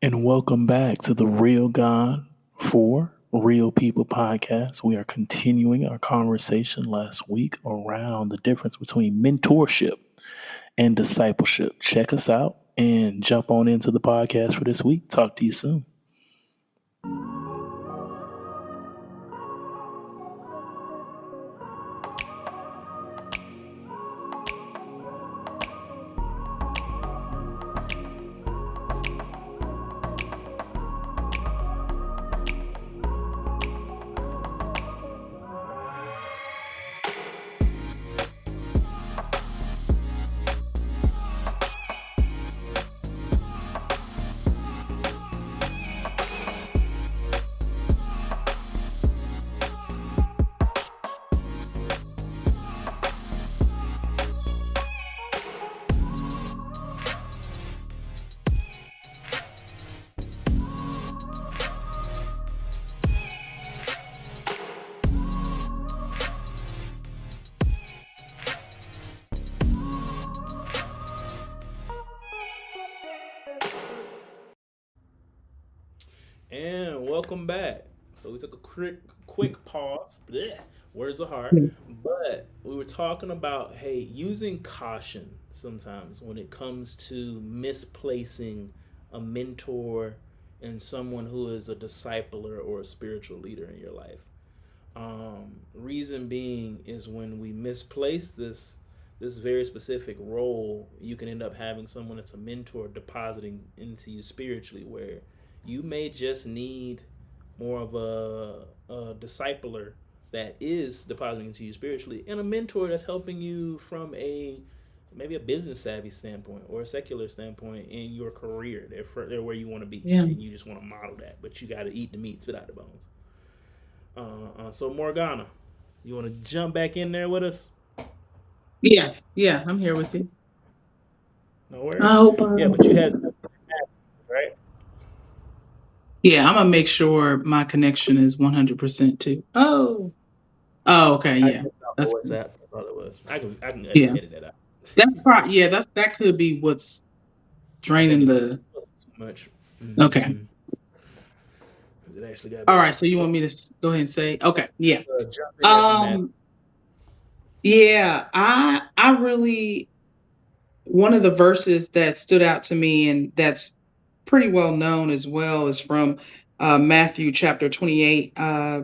And welcome back to the Real God for Real People podcast. We are continuing our conversation last week around the difference between mentorship and discipleship. Check us out and jump on into the podcast for this week. Talk to you soon. And welcome back. So we took a quick pause. Blech, words are hard. But we were talking about, hey, using caution sometimes when it comes to misplacing a mentor and someone who is a discipler or a spiritual leader in your life. Reason being is when we misplace this very specific role, you can end up having someone that's a mentor depositing into you spiritually, where you may just need more of a discipler that is depositing into you spiritually, and a mentor that's helping you from a maybe a business savvy standpoint or a secular standpoint in your career. They're where you want to be, Yeah. and you just want to model that, but you got to eat the meat, spit out the bones. So Morgana, you want to jump back in there with us? Yeah. Yeah. I'm here with you. No I worries. hope. Yeah, but you had something, right? Yeah. I'm gonna make sure my connection is 100% too. Oh. Oh. Okay. I Yeah. just thought the That's good. WhatsApp. That's all it was. I can Yeah. edit that out. That's probably. Yeah. That could be what's I think draining it's the. too much. Okay. Mm-hmm. It actually got All better. right. So you So want me to go ahead and say? Okay. Yeah. jump in there to Matt. Um. Yeah. I really, one of the verses that stood out to me, and that's pretty well known as well, is from Matthew chapter 28,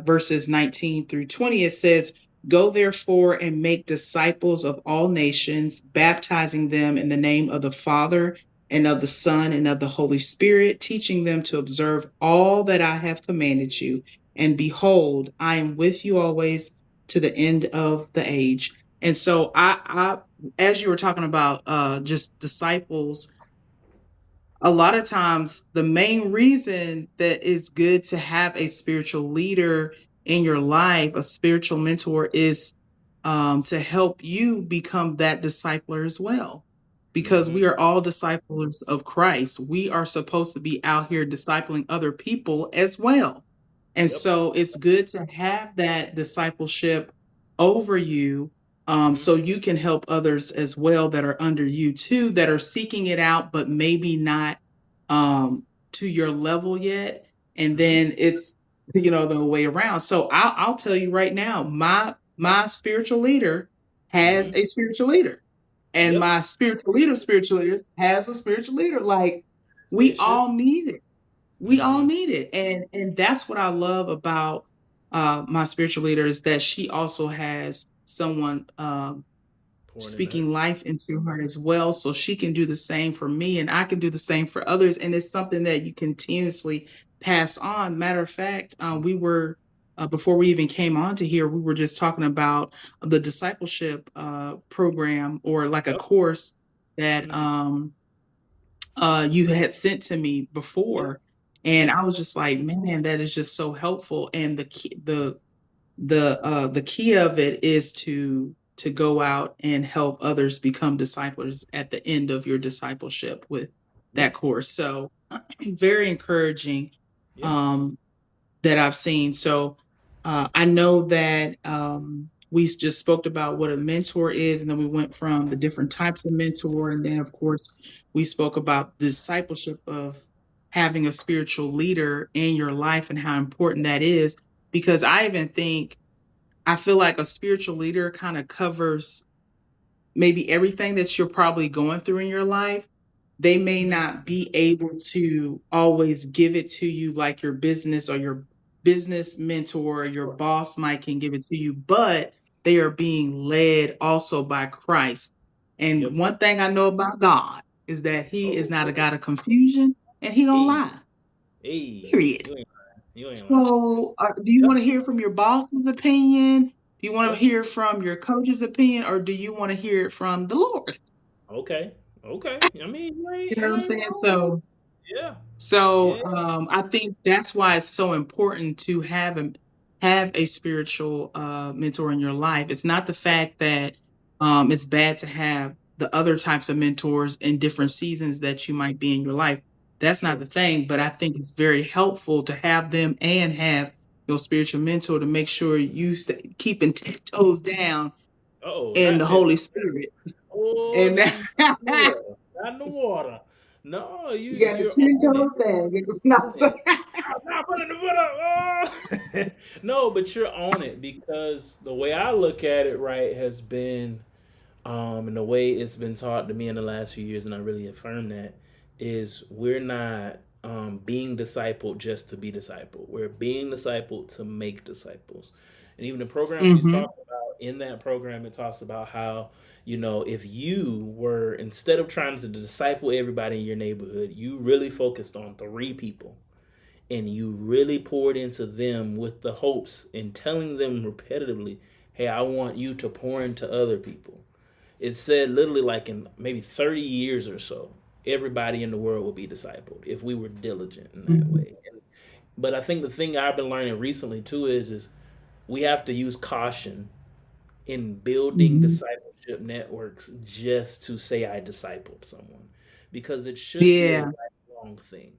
verses 19 through 20. It says, "Go therefore and make disciples of all nations, baptizing them in the name of the Father and of the Son and of the Holy Spirit, teaching them to observe all that I have commanded you. And behold, I am with you always to the end of the age." And so as you were talking about just disciples, a lot of times the main reason that it's good to have a spiritual leader in your life, a spiritual mentor, is to help you become that discipler as well. Because Mm-hmm. we are all disciples of Christ. We are supposed to be out here discipling other people as well. And Yep. so it's good to have that discipleship over you, Mm-hmm. so you can help others as well that are under you too, that are seeking it out, but maybe not to your level yet. And Mm-hmm. then it's, the way around. So I'll tell you right now, my spiritual leader has Mm-hmm. a spiritual leader, and Yep. my spiritual leader has a spiritual leader. Like, As they we should. all need it. We all Mm-hmm. need it. And that's what I love about my spiritual leader, is that she also has someone Pouring into her. speaking life into her as well, so she can do the same for me and I can do the same for others. And it's something that you continuously pass on. Matter of fact, we were before we even came on to here, we were just talking about the discipleship program, or like a Yep. course that Mm-hmm. you had sent to me Yep. before. And I was just like, man, that is just so helpful. And the key of it is to go out and help others become disciples at the end of your discipleship with Yep. that course. So very encouraging, Yeah. um, that I've seen. So I know that we just spoke about what a mentor is, and then we went from the different types of mentor, and then of course we spoke about discipleship of having a spiritual leader in your life and how important that is. Because I feel like a spiritual leader kind of covers maybe everything that you're probably going through in your life. They may not be able to always give it to you like your business or your business mentor or your boss might can give it to you, but they are being led also by Christ. Yep. And one thing I know about God is that he is Oh, not a oh, God of confusion and he don't hey, lie. hey, Period. you ain't lying. You ain't lying. So, do you Yep. want to hear from your boss's opinion? Do you want to Yep. hear from your coach's opinion, or do you want to hear it from the Lord? Okay. Okay. I mean, You know what you I'm ain't saying? wrong. Yeah. Yeah. I think that's why it's so important to have a spiritual mentor in your life. It's not the fact that it's bad to have the other types of mentors in different seasons that you might be in your life. That's not True. the thing, but I think it's very helpful to have them and have your spiritual mentor to make sure you stay, keeping 10 toes down Oh, in not the 10 Holy toes. Spirit. Oh, And not in the water. Not in the water. No, you got the you're 10 on it. toes down. No, Hey, not putting the foot up. Oh. No, but you're on it because the way I look at it, right, has been, and the way it's been taught to me in the last few years, and I really affirm that, is we're not being discipled just to be discipled. We're being discipled to make disciples. And even the program she's hmm talking about, in that program, it talks about how, if you were, instead of trying to disciple everybody in your neighborhood, you really focused on three people and you really poured into them with the hopes and telling them repetitively, hey, I want you to pour into other people. It said literally like in maybe 30 years or so, everybody in the world will be discipled if we were diligent in that hmm way. But I think the thing I've been learning recently too is we have to use caution in building hmm discipleship networks just to say I discipled someone because it should be a Yeah. lifelong thing,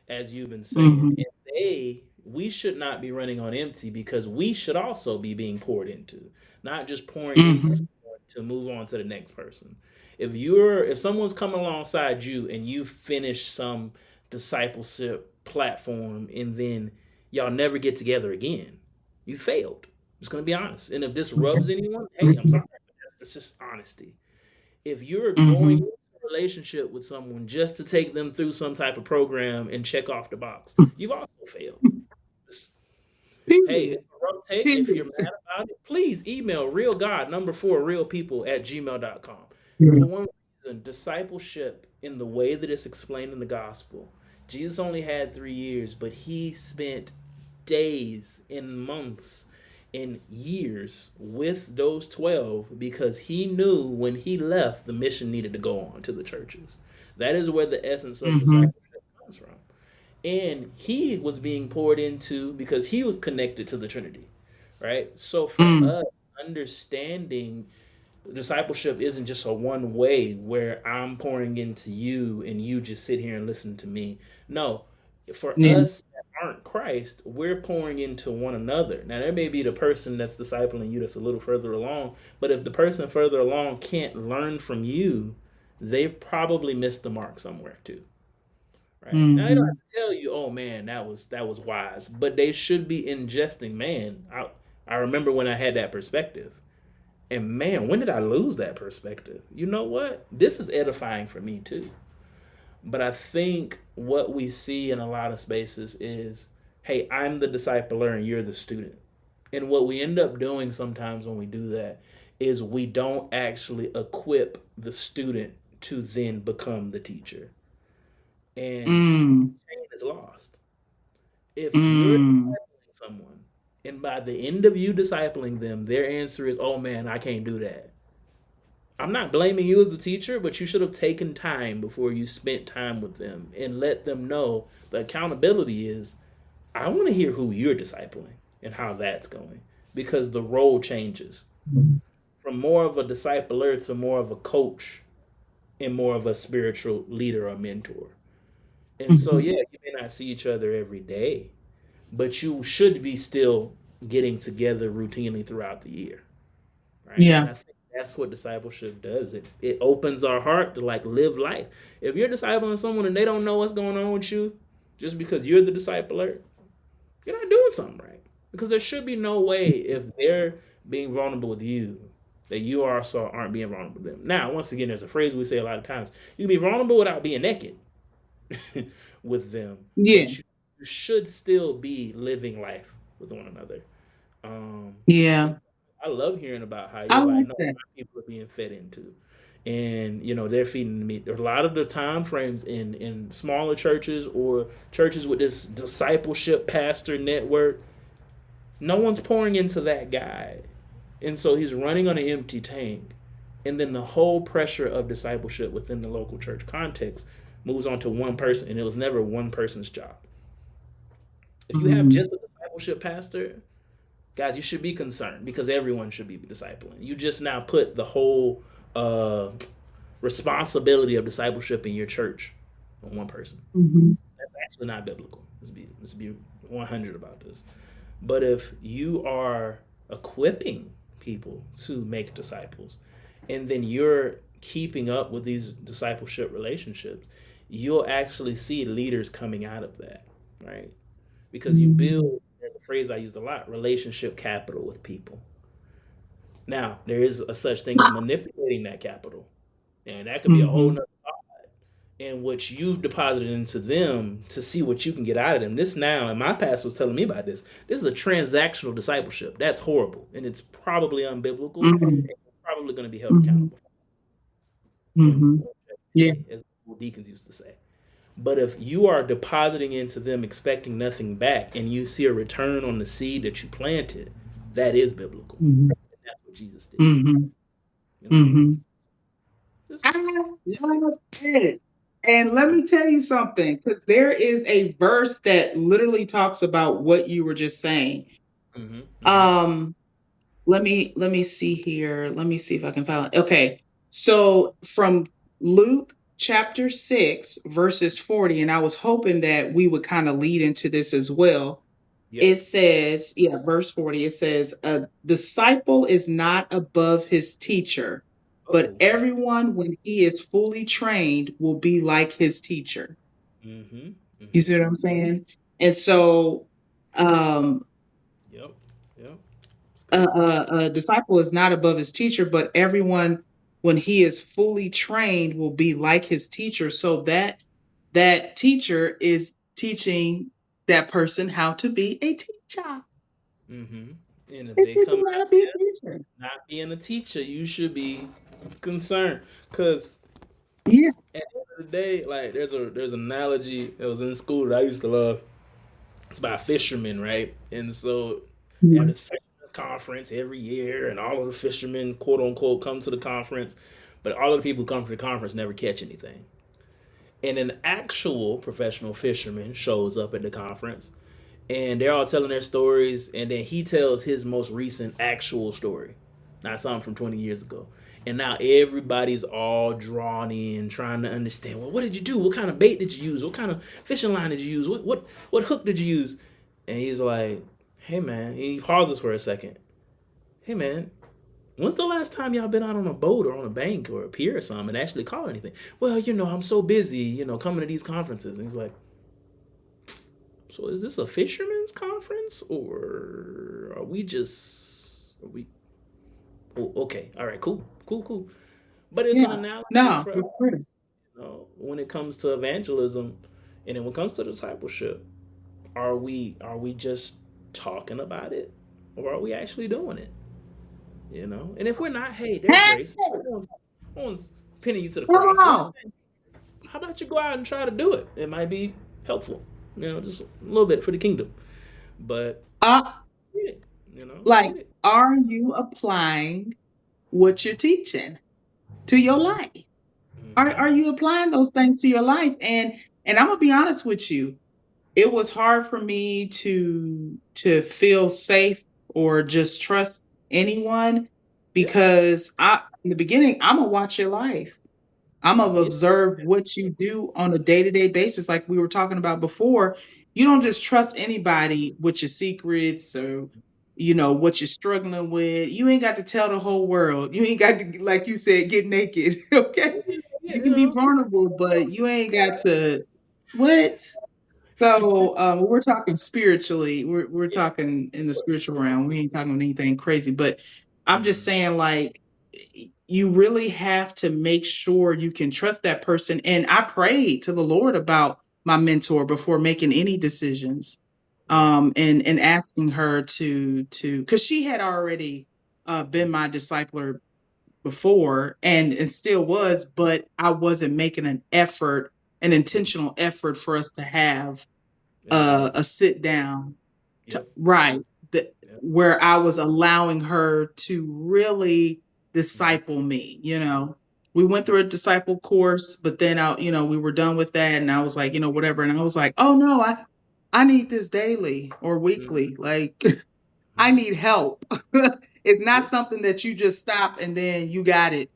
as you've been saying. Mhm. And we should not be running on empty because we should also be being poured into, not just pouring into Mhm. someone to move on to the next person. If someone's coming alongside you and you finish some discipleship platform and then y'all never get together again, you failed. Just gonna be honest. And if this rubs Mhm. anyone, hey, I'm Mhm. sorry. That's just honesty. If you're going Mhm. into a relationship with someone just to take them through some type of program and check off the box, you've also failed. Hey, Period. it's a rough take. If you're Period. mad about it, please email realgod4realpeople@gmail.com. For Mhm. one reason, discipleship in the way that it's explained in the gospel, Jesus only had 3 years, but he spent days and months and years with those 12 because he knew when he left, the mission needed to go on to the churches. That is where the essence of Mhm. discipleship comes from. And he was being poured into because he was connected to the Trinity, right? So for Mm. us, understanding discipleship isn't just a one way where I'm pouring into you and you just sit here and listen to me. No, for Yeah. us that aren't Christ, we're pouring into one another. Now, there may be the person that's discipling you that's a little further along, but if the person further along can't learn from you, they've probably missed the mark somewhere too. Right. Now they don't have Mhm. to tell you, oh man, that was wise. But they should be ingesting, man. I remember when I had that perspective. And man, when did I lose that perspective? You know what? This is edifying for me too. But I think what we see in a lot of spaces is, hey, I'm the discipler and you're the student. And what we end up doing sometimes when we do that is we don't actually equip the student to then become the teacher. And Mm. chain is lost. If you're Mm. discipling someone and by the end of you discipling them, their answer is, oh man, I can't do that. I'm not blaming you as a teacher, but you should have taken time before you spent time with them and let them know the accountability is I want to hear who you're discipling and how that's going because the role changes from more of a discipler to more of a coach and more of a spiritual leader or mentor. And so, Mhm. yeah, you may not see each other every day, but you should be still getting together routinely throughout the year, right? And Yeah. I think that's what discipleship does. It opens our heart to like live life. If you're discipling someone and they don't know what's going on with you, just because you're the discipler, you're not doing something right. Because there should be no way if they're being vulnerable with you that you also aren't being vulnerable with them. Now, once again, there's a phrase we say a lot of times: you can be vulnerable without being naked with them, Yeah. but you should still be living life with one another. Yeah. I love hearing about how I you're like, like no, that. my people are being fed into, and they're feeding me. A lot of the time frames in smaller churches or churches with this discipleship pastor network, no one's pouring into that guy, and so he's running on an empty tank, and then the whole pressure of discipleship within the local church context moves on to one person, and it was never one person's job. If you have Mhm. just a discipleship pastor, guys, you should be concerned because everyone should be discipling. You just now put the whole responsibility of discipleship in your church on one person. Mhm. That's actually not biblical. Let's be 100 about this. But if you are equipping people to make disciples, and then you're keeping up with these discipleship relationships, you'll actually see leaders coming out of that, right? Because you Mhm. build, there's a phrase I used a lot, relationship capital with people. Now, there is a such thing as manipulating that capital, and that could be a whole Mhm. nother in which you've deposited into them to see what you can get out of them. This now, and my pastor was telling me about this. This is a transactional discipleship. That's horrible, and it's probably unbiblical, Mhm. and you're probably going to be held Mhm. accountable on Mhm. Judgment Yeah. Day, as the deacons used to say. But if you are depositing into them expecting nothing back, and you see a return on the seed that you planted, that is biblical. Mhm. And that's what Jesus did. Mhm. You know, Mhm. this, I this love it. And let me tell you something, because there is a verse that literally talks about what you were just saying. mm-hmm, mm-hmm. Um, let me see here. Let me see if I can find it. Okay. So from Luke chapter 6, verses 40, and I was hoping that we would kind of lead into this as well. Yep. It says, yeah, verse 40, it says, a disciple is not above his teacher, but Oh. everyone, when he is fully trained, will be like his teacher. Mm-hmm. You Mm-hmm. see what I'm saying? And so, um, Yep. Yep. It's a, good. a disciple is not above his teacher, but everyone, when he is fully trained, will be like his teacher. So that teacher is teaching that person how to be a teacher. Mm-hmm. And if They're they come teaching them out how to be there a teacher. not being a teacher, you should be concerned. Cause Yeah. at the end of the day, like there's an analogy that was in school that I used to love. It's about fishermen, right? And so they have Mhm. this fishermen conference every year, and all of the fishermen, quote unquote, come to the conference, but all of the people who come to the conference never catch anything. And an actual professional fisherman shows up at the conference, and they're all telling their stories, and then he tells his most recent actual story, not something from 20 years ago. And now everybody's all drawn in, trying to understand. Well, what did you do? What kind of bait did you use? What kind of fishing line did you use? What hook did you use? And he's like, "Hey man," he pauses for a second. "Hey man, when's the last time y'all been out on a boat or on a bank or a pier or something and actually caught anything?" "Well, I'm so busy, coming to these conferences." And he's like, "So is this a fisherman's conference or are we oh, okay. All right, cool. Cool, cool." But it's an Yeah. analogy No, for for sure. when it comes to evangelism and then when it comes to discipleship, are we just talking about it or are we actually doing it? And if we're not, hey, there's Hey, grace. No one's pinning you to the come cross. We're just on. saying, how about you go out and try to do it? It might be helpful, just a little bit for the kingdom. But Uh, get it, like, get it. are you applying what you're teaching to your life? Are Mm-hmm. you applying those things to your life? And I'm gonna be honest with you, it was hard for me to feel safe or just trust anyone Yeah, because I in the beginning, I'm gonna watch your life. I'm I gonna get it. observe what you do on a day-to-day basis, like we were talking about before. You don't just trust anybody with your secrets or what you're struggling with. You ain't got to tell the whole world. You ain't got to, like you said, get naked. Okay, Yeah, you can be yeah. vulnerable, but you ain't got to. What? So we're talking spiritually. We're Yeah, talking in the spiritual realm. We ain't talking anything crazy, but I'm just mm, saying, like, you really have to make sure you can trust that person. And I prayed to the Lord about my mentor before making any decisions, yeah, and asking her to because she had already been my discipler before, and still was, but I wasn't making an effort, an mm, intentional effort for us to have an adult. a sit down to, Yep, right, that yep, where I was allowing her to really mm, disciple me. We went through a disciple course, but then we were done with that, and I was like, whatever, and I was like, oh no, I need this daily or mm, weekly, like I mm, need help. It's not yep, something that you just stop and then you got it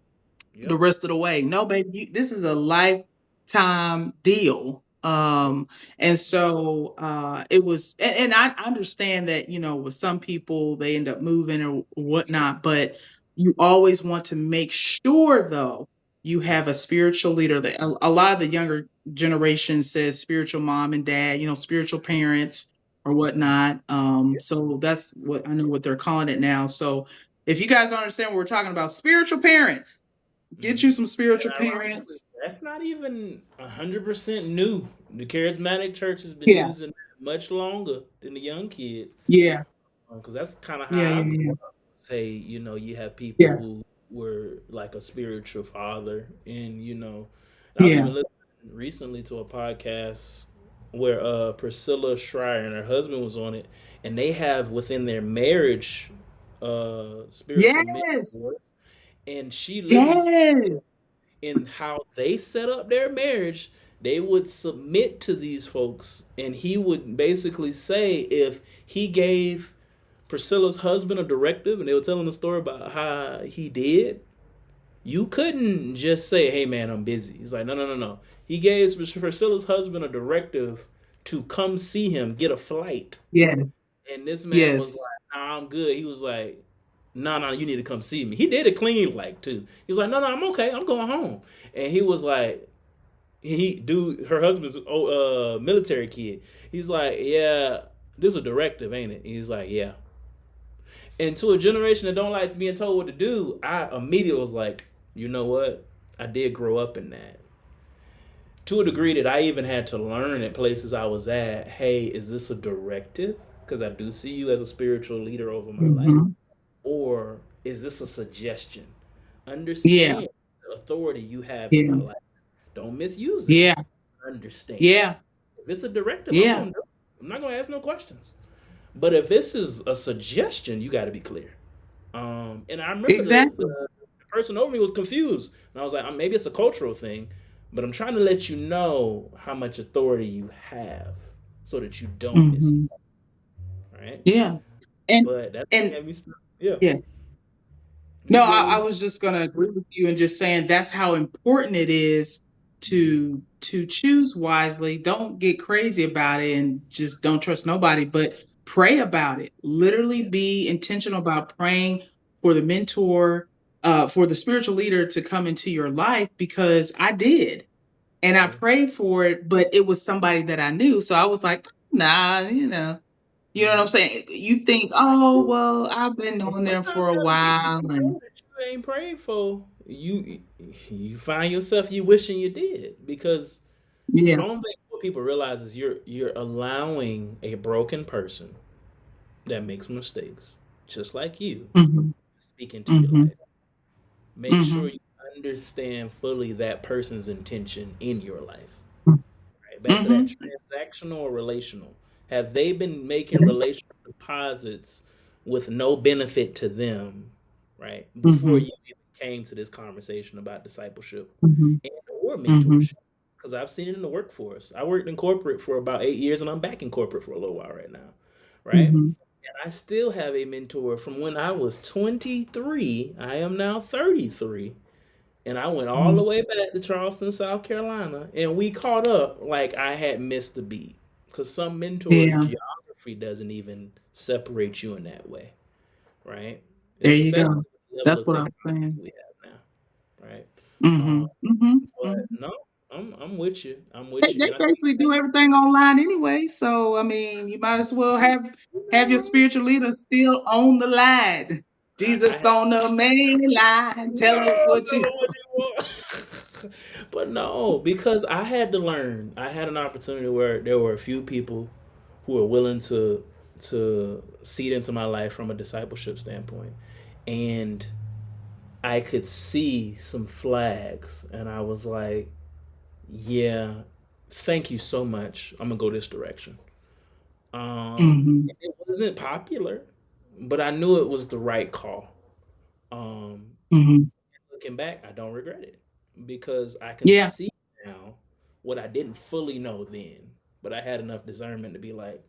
the yep, rest of the way. No, baby, this is a lifetime deal. And so it was, and I understand that, with some people they end up moving or whatnot, but you always want to make sure, though, you mm, have a spiritual leader. That a lot of the younger generation says spiritual mom and dad, spiritual parents or mm, whatnot. yep. So that's what I know what they're calling it now. So if you guys don't understand what we're talking about, spiritual parents, get Mhm. you some spiritual And ironically, parents. that's not even 100% new. The charismatic church has been Yeah, using that much longer than the young kids, yeah, because that's kind of yeah, how I yeah, grew yeah, up. Say, you have people yeah, who were like a spiritual father, and and I was yeah. even listening recently to a podcast where Priscilla Schreier and her husband was on it, and they have within their marriage spiritual Yes, mentor, and she literally yes, in how they set up their marriage, they would submit to these folks, and he would basically say if he gave Priscilla's husband a directive, and they were telling the story about how he did, you couldn't just say, "Hey, man, I'm busy." He's like, "No, no, no, no." He gave Priscilla's husband a directive to come see him, get a flight, yeah, and this man was yes, like, "Nah, I'm good." He was like, "No, no, you need to come see me." He did it clean, like too. He's like, "No, no, I'm okay. I'm going home." And he was like, her husband's military kid. He's like, "Yeah, this is a directive, ain't it?" He's like, "Yeah." And to a generation that don't like being told what to do, I immediately was like, you know what? I did grow up in that. To a degree that I even had to learn at places I was at, hey, is this a directive? Because I do see you as a spiritual leader over my life. hmm, Or is this a suggestion? yeah, Understand the authority you have in my yeah, life. Don't misuse it. yeah, Understand. yeah, If it's a directive, I'm yeah, going to do it. I'm not going to ask no questions. But if this is a suggestion, you got to be clear. And I remember exactly. the person over me was confused, and I was like, maybe it's a cultural thing, but I'm trying to let you know how much authority you have, so that you don't miss Hmm. it, right? Yeah, and But that thing and had me stuck. Yeah, yeah. you No, good? What I was was just going to agree with you and just saying that's how important it is mm-hmm. to choose wisely. Don't get crazy about it and just don't trust nobody, but pray about it. Literally Yeah, be intentional about praying for the mentor, for the spiritual leader to come into your life, because I did. And I yeah. prayed for it, but it was somebody that I knew. So I was like, nah, you know what I'm Mm-hmm. saying? You think, oh, well, I've been And knowing them sometimes for a there'll be while, and people that you ain't prayed for. You find yourself you wishing you did, because yeah. I don't think what people realize is you're allowing a broken person that makes mistakes, just like you, Mhm, speak into your mhm, life. Make sure mhm, you understand fully that person's intention in your life. mm, Right? Back to that mhm. transactional or relational. Have they been making relational deposits with no benefit to them, right? Before Mhm, you even came to this conversation about discipleship mhm, and or mhm, mentorship. Because I've seen it in the workforce. I worked in corporate for about 8 years, and I'm back in corporate for a little while right now, right? mhm. And I still have a mentor from when I was 23. I am now 33. And I went all the Mhm. way back to Charleston, South Carolina, and we caught up like I had missed a beat. Because some mentors, Yeah, geography doesn't even separate you in that way, right? there you Especially go. the level That's of what I'm technology saying. we have now, right? Um, Mhm, mhm, but mhm. no. I'm with you. I'm They, with you. they And I think basically do everything online anyway. So I mean, you might as well have your spiritual leader still on the line. Jesus I on the main line. Tell no, us what you. no, what you want. But no, because I had to learn. I had an opportunity where there were a few people who were willing to seed into my life from a discipleship standpoint. And I could see some flags and I was like, yeah, thank you so much. I'm gonna go this direction. Hmm. It wasn't popular, but I knew it was the right call. Um, Hmm. Looking back, I don't regret it because I can Yeah. see now what I didn't fully know then, but I had enough discernment to be like,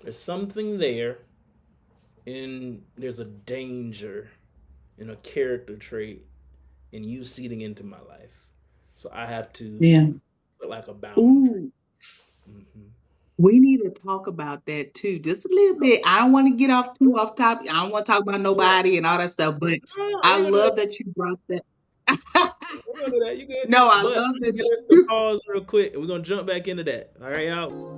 there's something there, and there's a danger in a character trait in you seeding into my life. So I have to Yeah. put like a boundary. Ooh, Hmm. we need to talk about that too, just a little bit. I don't want to get off too off topic. I don't want to talk about Yeah. nobody and all that stuff, but No, I we gonna do love that. that you brought that. We gonna do that. You good? No, I But love I'm that gonna hit the you. pause real quick, and we're gonna jump back into that. All right, y'all.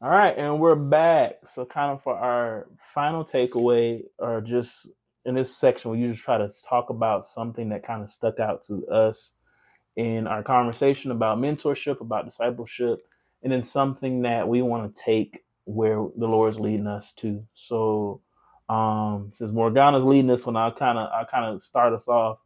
All right, and we're back. So, kind of for our final takeaway, or just in this section, we usually try to talk about something that kind of stuck out to us in our conversation about mentorship, about discipleship, and then something that we want to take where the Lord's leading us to. So, since Morgana's leading this one, I'll kind of start us off.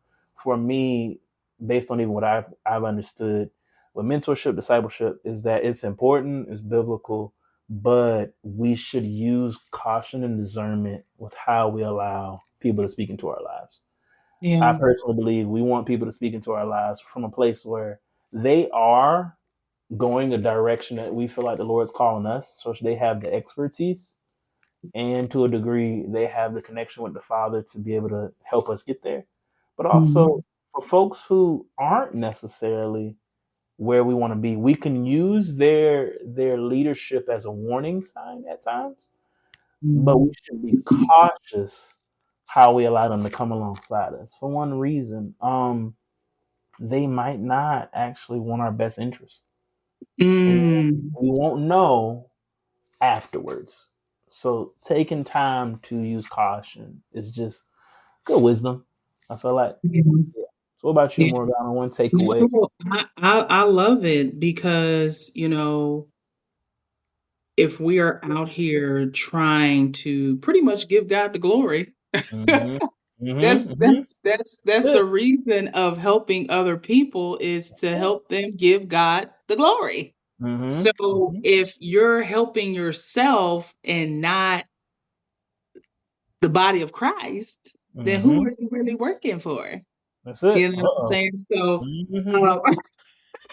For me, based on even what I've understood, with mentorship, discipleship is that it's important, it's biblical, but we should use caution and discernment with how we allow people to speak into our lives. I Yeah. personally believe we want people to speak into our lives from a place where they are going a direction that we feel like the Lord's calling us. So they have the expertise and to a degree they have the connection with the Father to be able to help us get there. But Mhm. also for folks who aren't necessarily where we want to be, we can use their leadership as a warning sign at times, but we Mhm. should be cautious how we allow them to come alongside us. For one reason, they might not actually want our best interest, and Mm. we won't know afterwards. So taking time to use caution is just good wisdom, I feel like. Yeah. Yeah. So what about you, Yeah. Morgana? One takeaway. No, I love it because, if we are out here trying to pretty much give God the glory, Mm-hmm. Mm-hmm. that's Mm-hmm. that's that's that's Good. the reason of helping other people is to help them give God the glory. Mm-hmm. So Mm-hmm. if you're helping yourself and not the body of Christ, then who Mm-hmm. are you really working for? That's it. You know what I'm Uh-oh. saying? So, Mm-hmm. uh,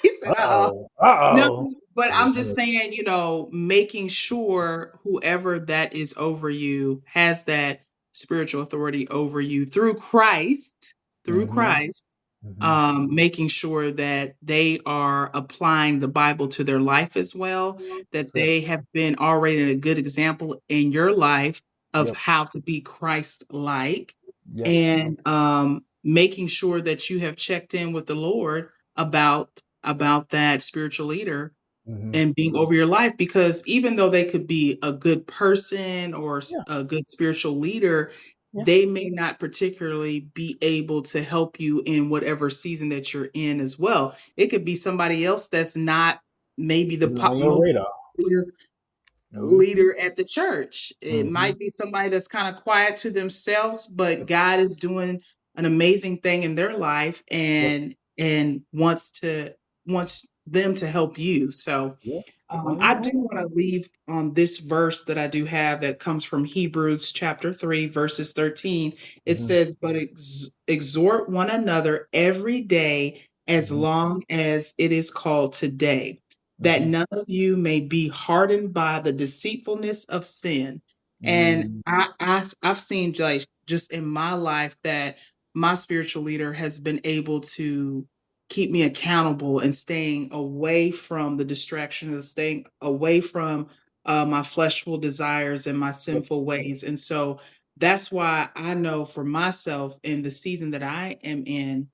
he said, Uh-oh. no, Uh-oh. but I'm just Yeah. saying, making sure whoever that is over you has that spiritual authority over you through Mm-hmm. Christ, Mm-hmm. making sure that they are applying the Bible to their life as well, that That's it. they have been already a good example in your life of Yep. how to be Christ like, Yep. and making sure that you have checked in with the Lord about that spiritual leader Mm-hmm. and being over your life, because even though they could be a good person or Yeah. a good spiritual leader, Yeah. they may not particularly be able to help you in whatever season that you're in as well. It could be somebody else that's not maybe the Even on your most radar. Mm-hmm. leader at the church. It Mm-hmm. might be somebody that's kind of quiet to themselves, but God is doing an amazing thing in their life Yep. and wants them to help you. So Yep. I do want to leave on this verse that I do have that comes from Hebrews chapter 3, verses 13. It Mm-hmm. says, but exhort one another every day as Mm-hmm. long as it is called today, that Mm-hmm. none of you may be hardened by the deceitfulness of sin. And Mm-hmm. I've seen just in my life that my spiritual leader has been able to keep me accountable and staying away from the distractions, staying away from my fleshful desires and my Yep. sinful ways. And so that's why I know for myself in the season that I am in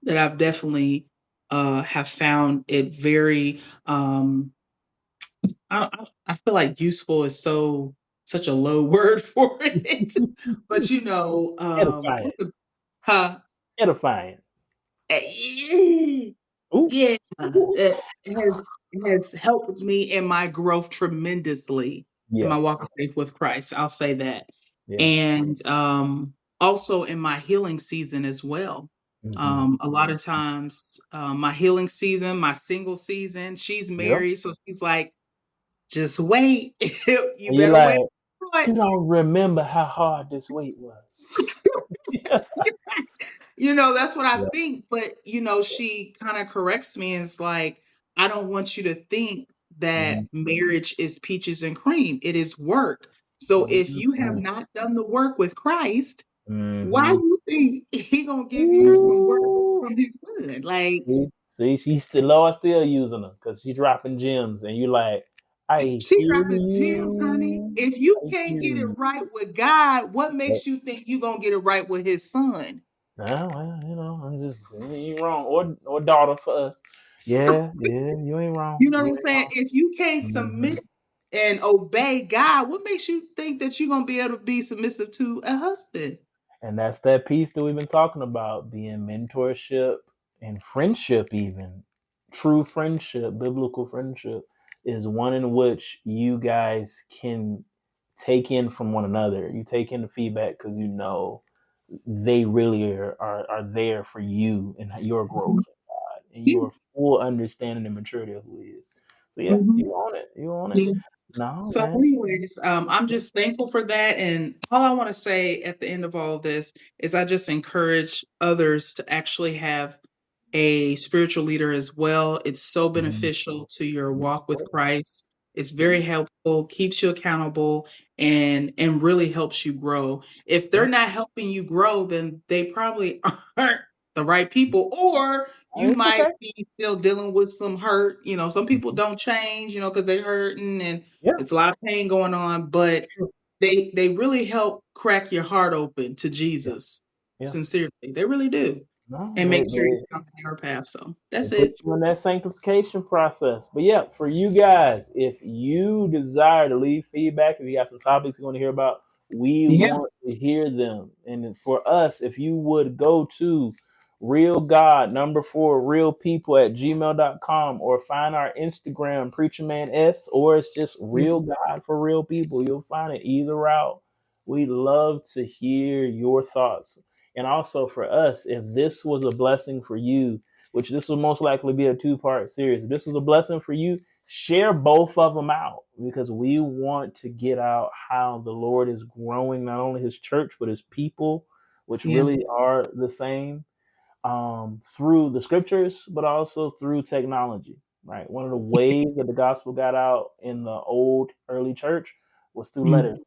that I've definitely have found it very I feel like useful is such a low word for it, but Edifying. huh? Edifying. Eh, Ooh. yeah, Ooh. it has helped me in my growth tremendously in Yeah. my walk of faith with Christ. I'll say that, Yeah. and also in my healing season as well. Mm-hmm. A lot of times, my healing season, my single season, she's Yep. married, so she's like, "Just wait, you And you're better like, wait." But you don't remember how hard this weight was. that's what I Yeah. think. But she kind of corrects me and it's like, I don't want you to think that Mm-hmm. marriage is peaches and cream. It is work. So if you have Mm-hmm. not done the work with Christ, why Mm-hmm. do you think he gonna give you some work Ooh. from his son? Like, See, she's still Lord still using her because she dropping gems, and you like, I she hear dropping gems, honey. you. If you I can't hear get it you. right with God, what Yep. makes you think you gonna get it right with his son? Nah, well, I'm just you ain't wrong, or daughter for us. Yeah, yeah, you ain't You wrong. know what You I'm ain't saying? If you can't wrong. submit and obey God, what makes you think that you're gonna be able to be submissive to a husband? And that's that piece that we've been talking about, being mentorship and friendship, even true friendship, biblical friendship, is one in which you guys can take in from one another. You take in the feedback because you know they really are there for you and your Mhm. growth in God and Yeah. your full understanding and maturity of who He is. So yeah, Mhm. you own it. You own it. Yeah. No, So, man. anyways, I'm just thankful for that. And all I want to say at the end of all this is I just encourage others to actually have a spiritual leader as well. It's so Mhm. beneficial to your Yeah, walk with Christ. It's yeah, very helpful, keeps you accountable, and really helps you grow. If they're yeah. not helping you grow, then they probably aren't the right people, or you It's might okay. be still dealing with some hurt. Some people Mhm. don't change, because they're hurting and Yeah, it's a lot of pain going on, but true. they really help crack your heart open to Yeah, Jesus. yeah. Sincerely. They really do. No, And make they sure you they stay on the narrow path. So they that's put it. you in that sanctification process. But yeah, for you guys, if you desire to leave feedback, if you got some topics you want to hear about, we Yeah. want to hear them. And for us, if you would go to real God number 4 real people at gmail.com or find our Instagram preacher man s, or it's just Yeah. real God for real people, you'll find it either route. We love to hear your thoughts. And also for us, if this was a blessing for you, which this will most likely be a 2-part series. If this was a blessing for you, share both of them out because we want to get out how the Lord is growing not only His church but His people, which Yeah. really are the same, through the scriptures, but also through technology. Right, one of the ways that the gospel got out in the old early church was through Mm. letters.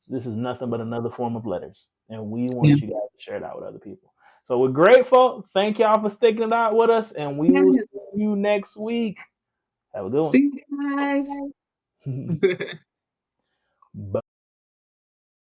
This is nothing but another form of letters, and we Yeah. want you guys to share it out with other people. So we're grateful. Thank y'all for sticking it out with us, and we will Yes. see you next week. Have a good See you guys. one. Bye.